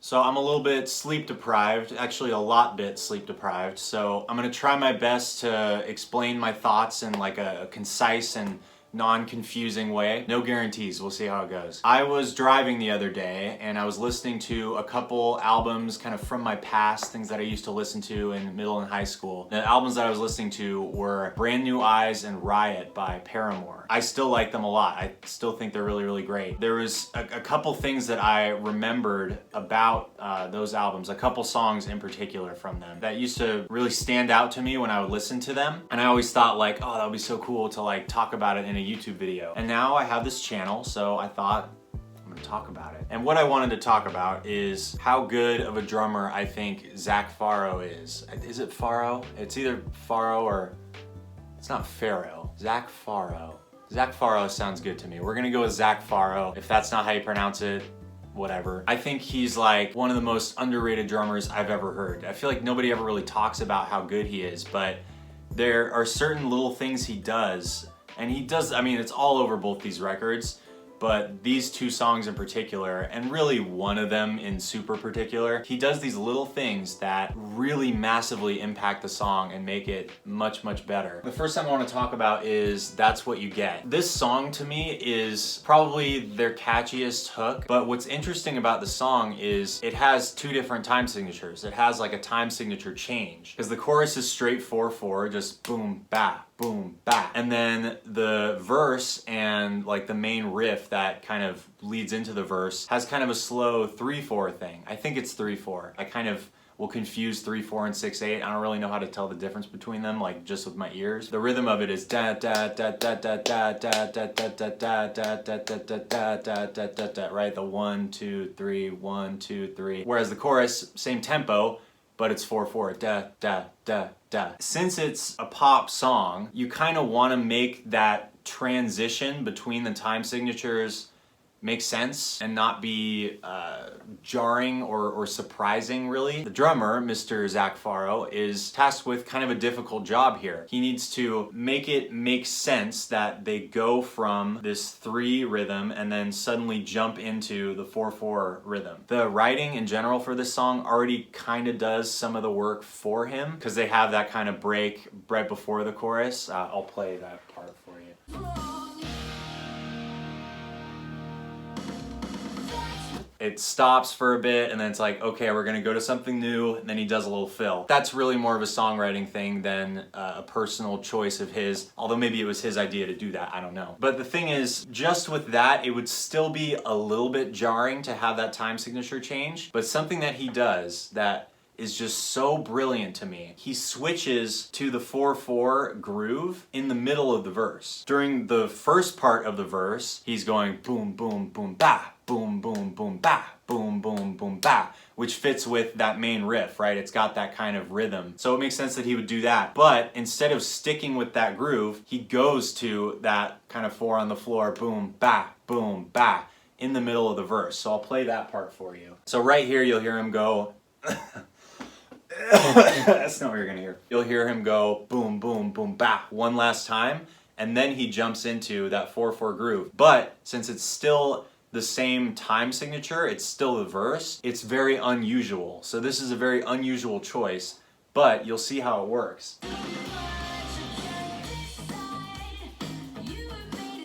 So I'm a little bit sleep deprived, actually a lot bit sleep deprived, so I'm gonna try my best to explain my thoughts in like a concise and non-confusing way. No guarantees, we'll see how it goes. I was driving the other day and I was listening to a couple albums kind of from my past, things that I used to listen to in middle and high school. The albums that I was listening to were Brand New Eyes and Riot by Paramore. I still like them a lot. I still think they're really, really great. There was a couple things that I remembered about those albums, a couple songs in particular from them that used to really stand out to me when I would listen to them. And I always thought like, oh, that would be so cool to like talk about it in a YouTube video. And now I have this channel, so I thought I'm gonna talk about it. And what I wanted to talk about is how good of a drummer I think Zac Farro is. Is it Farro? It's either Farro or, it's not Farro. Zac Farro. Zac Farro sounds good to me. We're gonna go with Zac Farro. If that's not how you pronounce it, whatever. I think he's like one of the most underrated drummers I've ever heard. I feel like nobody ever really talks about how good he is, but there are certain little things he does. And he does, I mean, it's all over both these records, but these two songs in particular, and really one of them in super particular, he does these little things that really massively impact the song and make it much, much better. The first thing I want to talk about is That's What You Get. This song to me is probably their catchiest hook, but what's interesting about the song is it has two different time signatures. It has like a time signature change, because the chorus is straight 4/4, just boom, ba, boom, ba. And then the verse and like the main riff that kind of leads into the verse has kind of a slow 3/4 thing. I think it's 3/4. I kind of will confuse 3/4 and 6/8. I don't really know how to tell the difference between them, like just with my ears. The rhythm of it is da da da da da da da da da da da da da da da da da da da, right? The 1 2 3 1 2 3. Whereas the chorus, same tempo, but it's 4/4, da da da da. Since it's a pop song, you kind of want to make that transition between the time signatures make sense and not be jarring or surprising, really. The drummer, Mr. Zac Farro, is tasked with kind of a difficult job here. He needs to make it make sense that they go from this 3 rhythm and then suddenly jump into the 4/4 rhythm. The writing in general for this song already kind of does some of the work for him, because they have that kind of break right before the chorus. I'll play that part for you. It stops for a bit and then it's like, okay, we're gonna go to something new, and then he does a little fill. That's really more of a songwriting thing than a personal choice of his, although maybe it was his idea to do that, I don't know. But the thing is, just with that, it would still be a little bit jarring to have that time signature change, but something that he does that is just so brilliant to me. He switches to the 4/4 groove in the middle of the verse. During the first part of the verse, he's going boom, boom, boom, ba, boom, boom, boom, ba, boom, boom, boom, ba, which fits with that main riff, right? It's got that kind of rhythm. So it makes sense that he would do that. But instead of sticking with that groove, he goes to that kind of 4 on the floor, boom, ba, in the middle of the verse. So I'll play that part for you. So right here, you'll hear him go, that's not what you're gonna hear. You'll hear him go boom, boom, boom, ba, one last time, and then he jumps into that 4/4 groove. But since it's still the same time signature, it's still the verse, it's very unusual. So this is a very unusual choice, but you'll see how it works.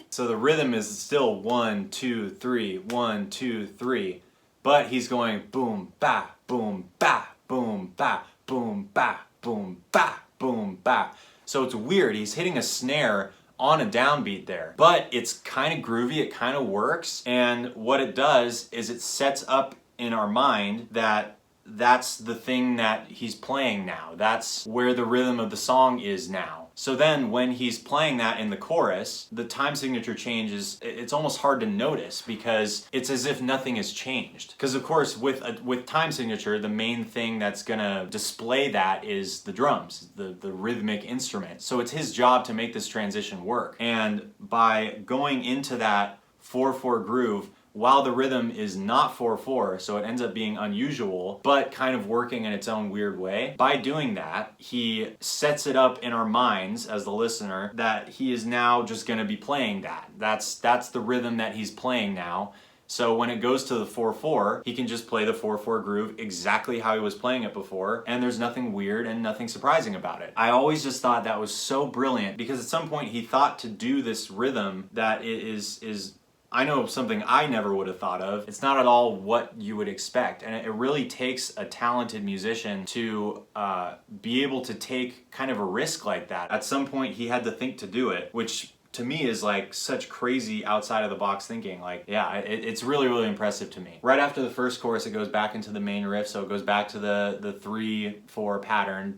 So the rhythm is still 1 2 3 1 2 3, but he's going boom, ba, boom, ba, boom, ba, boom, ba, boom, ba, boom, ba. So it's weird. He's hitting a snare on a downbeat there, but it's kind of groovy. It kind of works. And what it does is it sets up in our mind that that's the thing that he's playing now. That's where the rhythm of the song is now. So then when he's playing that in the chorus, the time signature changes. It's almost hard to notice because it's as if nothing has changed. Because of course with time signature, the main thing that's gonna display that is the drums, the rhythmic instrument. So it's his job to make this transition work. And by going into that 4/4 groove, while the rhythm is not 4/4, so it ends up being unusual, but kind of working in its own weird way. By doing that, he sets it up in our minds as the listener that he is now just gonna be playing that. That's the rhythm that he's playing now. So when it goes to the 4/4, he can just play the 4/4 groove exactly how he was playing it before, and there's nothing weird and nothing surprising about it. I always just thought that was so brilliant, because at some point he thought to do this rhythm that is I know something I never would have thought of. It's not at all what you would expect, and it really takes a talented musician to be able to take kind of a risk like that. At some point he had to think to do it, which to me is like such crazy outside of the box thinking. Like, yeah, it's really, really impressive to me. Right after the first chorus, it goes back into the main riff, so it goes back to the 3/4 pattern.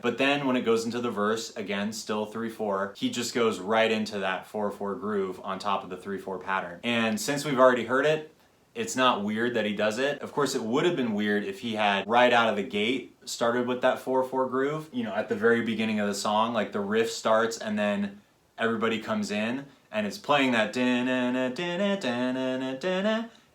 But then when it goes into the verse, again, still 3/4, he just goes right into that 4/4 groove on top of the 3/4 pattern. And since we've already heard it, it's not weird that he does it. Of course, it would have been weird if he had, right out of the gate, started with that 4/4 groove, you know, at the very beginning of the song, like the riff starts and then everybody comes in and it's playing that.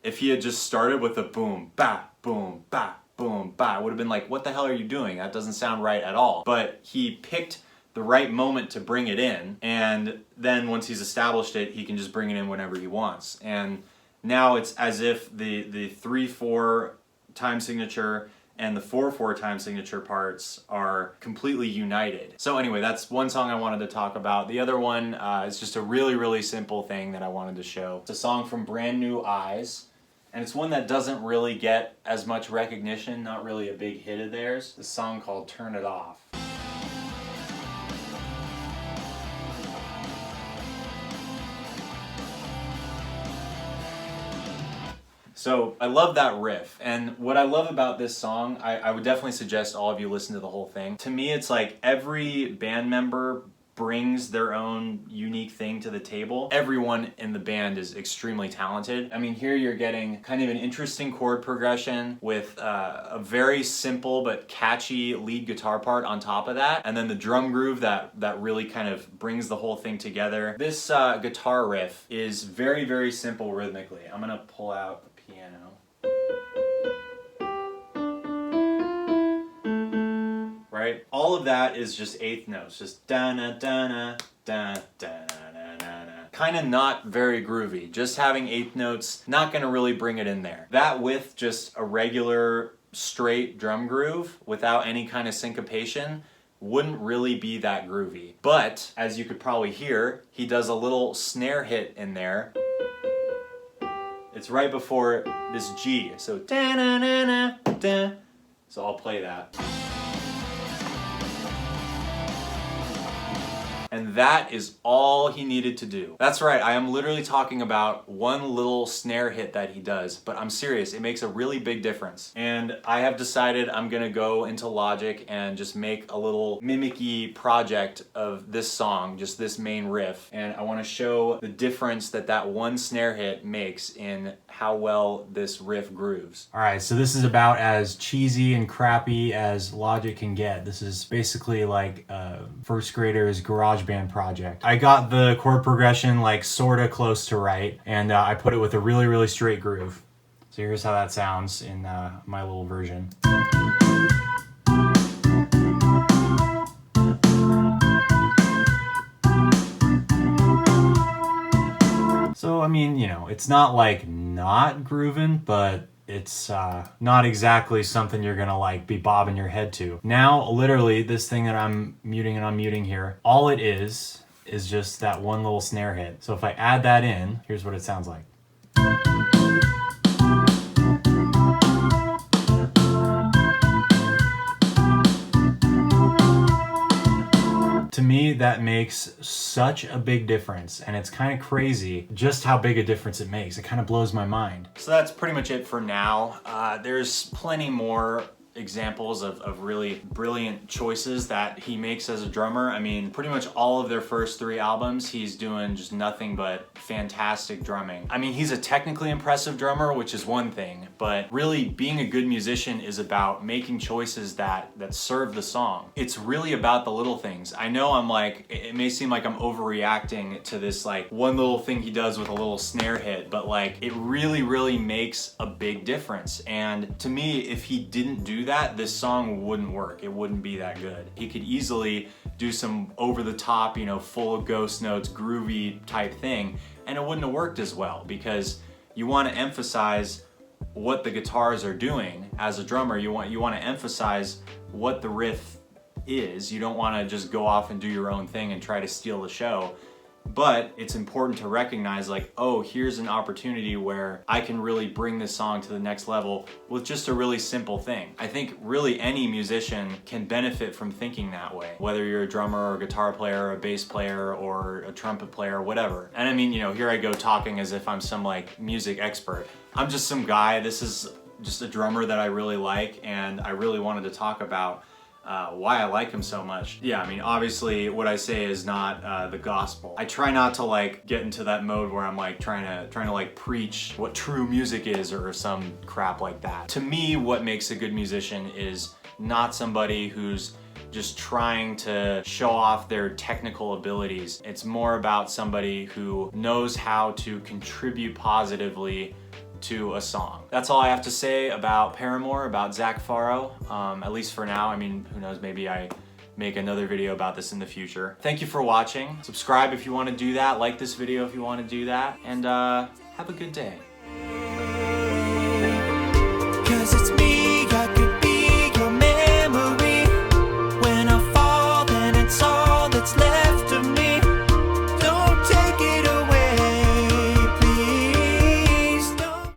If he had just started with a boom, ba, boom, ba, boom, ba, it would have been like, what the hell are you doing? That doesn't sound right at all. But he picked the right moment to bring it in, and then once he's established it, he can just bring it in whenever he wants. And now it's as if the 3/4 time signature and the 4/4 time signature parts are completely united. So anyway, that's one song I wanted to talk about. The other one is just a really, really simple thing that I wanted to show. It's a song from Brand New Eyes, and it's one that doesn't really get as much recognition, not really a big hit of theirs. It's a song called Turn It Off. So I love that riff, and what I love about this song, I would definitely suggest all of you listen to the whole thing. To me, it's like every band member brings their own unique thing to the table. Everyone in the band is extremely talented. I mean, here you're getting kind of an interesting chord progression with a very simple but catchy lead guitar part on top of that, and then the drum groove that really kind of brings the whole thing together. This guitar riff is very, very simple rhythmically. I'm gonna pull out a piano. Right? All of that is just eighth notes, just da-na, da-na, da, da-na-na-na. Kind of not very groovy. Just having eighth notes, not gonna really bring it in there. That with just a regular straight drum groove without any kind of syncopation wouldn't really be that groovy. But, as you could probably hear, he does a little snare hit in there. It's right before this G, so da-na-na-na-da. So I'll play that. And that is all he needed to do. That's right, I am literally talking about one little snare hit that he does, but I'm serious, it makes a really big difference. And I have decided I'm gonna go into Logic and just make a little mimicky project of this song, just this main riff. And I wanna show the difference that one snare hit makes in how well this riff grooves. All right, so this is about as cheesy and crappy as Logic can get. This is basically like first grader's garage band project. I got the chord progression like sorta close to right, and I put it with a really, really straight groove. So here's how that sounds in my little version. So I mean, you know, it's not like not grooving, but it's not exactly something you're gonna like be bobbing your head to. Now, literally, this thing that I'm muting and unmuting here, all it is just that one little snare hit. So if I add that in, here's what it sounds like. To me, that makes such a big difference, and it's kind of crazy just how big a difference it makes. It kind of blows my mind. So that's pretty much it for now. There's plenty more examples of really brilliant choices that he makes as a drummer. I mean, pretty much all of their first 3 albums, he's doing just nothing but fantastic drumming. I mean, he's a technically impressive drummer, which is one thing, but really being a good musician is about making choices that serve the song. It's really about the little things. I know I'm like, it may seem like I'm overreacting to this like one little thing he does with a little snare hit, but like it really, really makes a big difference. And to me, if he didn't do that, this song wouldn't work. It wouldn't be that good. He could easily do some over the top, you know, full of ghost notes, groovy type thing, and it wouldn't have worked as well, because you want to emphasize what the guitars are doing. As a drummer, you want to emphasize what the riff is. You don't want to just go off and do your own thing and try to steal the show. But it's important to recognize, like, oh, here's an opportunity where I can really bring this song to the next level with just a really simple thing. I think really any musician can benefit from thinking that way, whether you're a drummer or a guitar player or a bass player or a trumpet player or whatever. And I mean, you know, here I go talking as if I'm some like music expert. I'm just some guy. This is just a drummer that I really like, and I really wanted to talk about why I like him so much. Yeah, I mean, obviously what I say is not the gospel. I try not to like get into that mode where I'm like trying to like preach what true music is or some crap like that. To me, what makes a good musician is not somebody who's just trying to show off their technical abilities. It's more about somebody who knows how to contribute positively to a song. That's all I have to say about Paramore, about Zac Farro, at least for now. I mean, who knows, maybe I make another video about this in the future. Thank you for watching. Subscribe if you want to do that, like this video if you want to do that, and have a good day.